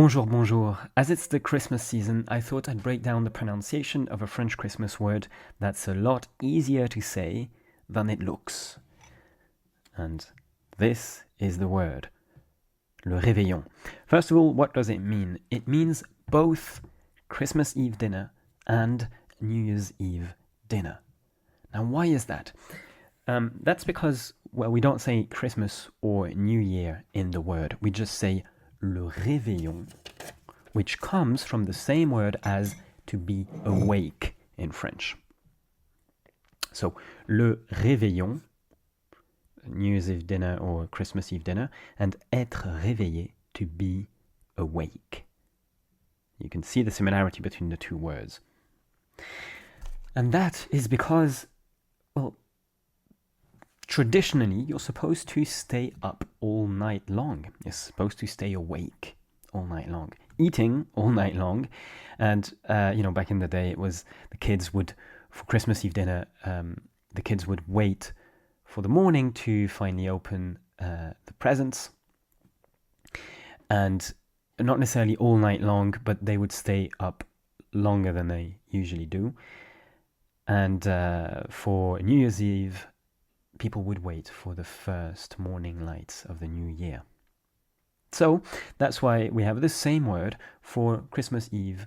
Bonjour, bonjour. As it's the Christmas season, I thought I'd break down the pronunciation of a French Christmas word that's a lot easier to say than it looks. And this is the word, le réveillon. First of all, what does it mean? It means both Christmas Eve dinner and New Year's Eve dinner. Now, why is that? That's because, well, we don't say Christmas or New Year in the word. We just say le réveillon, which comes from the same word as to be awake in French. So, le réveillon, New Year's Eve dinner or Christmas Eve dinner, and être réveillé, to be awake. You can see the similarity between the two words. And that is because, well, traditionally, you're supposed to stay up all night long. You're supposed to stay awake all night long, eating all night long. And, back in the day, it was the kids would, for Christmas Eve dinner, the kids would wait for the morning to finally open the presents. And not necessarily all night long, but they would stay up longer than they usually do. And for New Year's Eve, people would wait for the first morning lights of the new year. So that's why we have the same word for Christmas Eve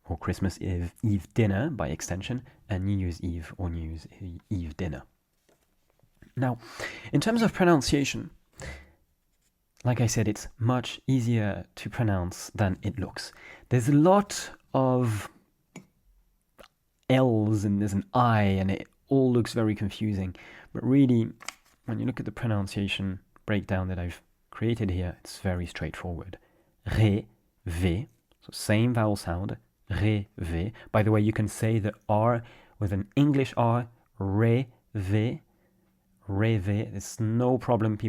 or Christmas Eve dinner by extension and New Year's Eve or New Year's Eve dinner. Now, in terms of pronunciation, like I said, it's much easier to pronounce than it looks. There's a lot of L's and there's an I and it all looks very confusing. But really, when you look at the pronunciation breakdown that I've created here, it's very straightforward. Ré, V, so same vowel sound, ré, V. By the way, you can say the R with an English R, ré, V, rêver. It's no problem.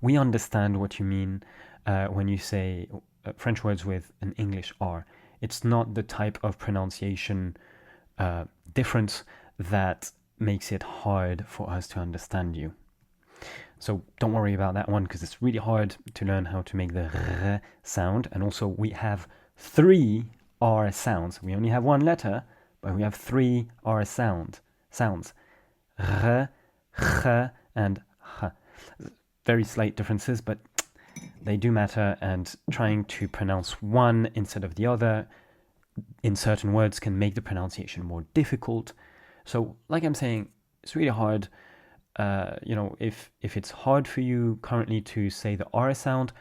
We understand what you mean when you say French words with an English R. It's not the type of pronunciation difference that makes it hard for us to understand you. So don't worry about that one because it's really hard to learn how to make the R sound. And also we have 3 R sounds. We only have one letter, but we have 3 R sounds. R, H, and H. Very slight differences, but they do matter, and trying to pronounce one instead of the other in certain words can make the pronunciation more difficult. So, like I'm saying, it's really hard. If it's hard for you currently to say the R sound,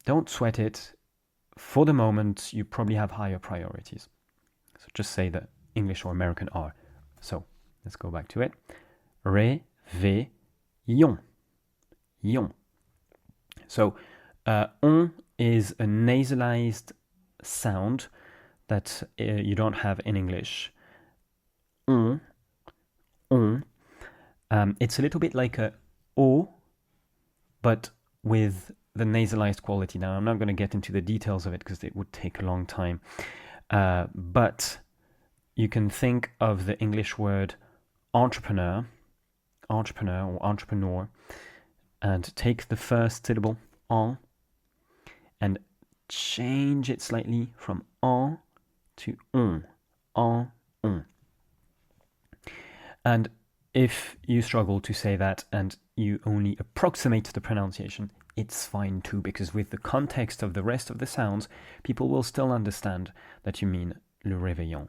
don't sweat it. For the moment, you probably have higher priorities. So just say the English or American R. So let's go back to it. Réveillon. Yon. So on is a nasalized sound that you don't have in English. On. It's a little bit like a O, but with the nasalized quality. Now, I'm not going to get into the details of it because it would take a long time. But you can think of the English word entrepreneur or entrepreneur, and take the first syllable en and change it slightly from en to on. And if you struggle to say that and you only approximate the pronunciation, it's fine too, because with the context of the rest of the sounds, people will still understand that you mean le réveillon.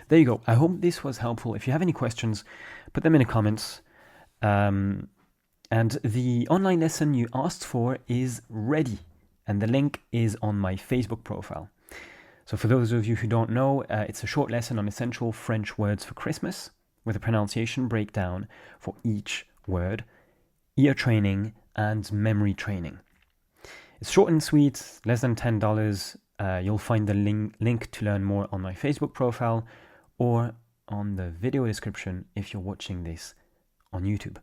There you go. I hope this was helpful. If you have any questions, put them in the comments. And the online lesson you asked for is ready, and the link is on my Facebook profile. So for those of you who don't know, it's a short lesson on essential French words for Christmas with a pronunciation breakdown for each word, ear training, and memory training. It's short and sweet, less than $10. You'll find the link to learn more on my Facebook profile or on the video description if you're watching this on YouTube.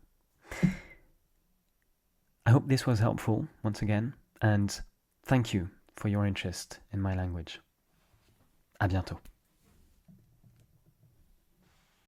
I hope this was helpful once again, and thank you for your interest in my language. À bientôt.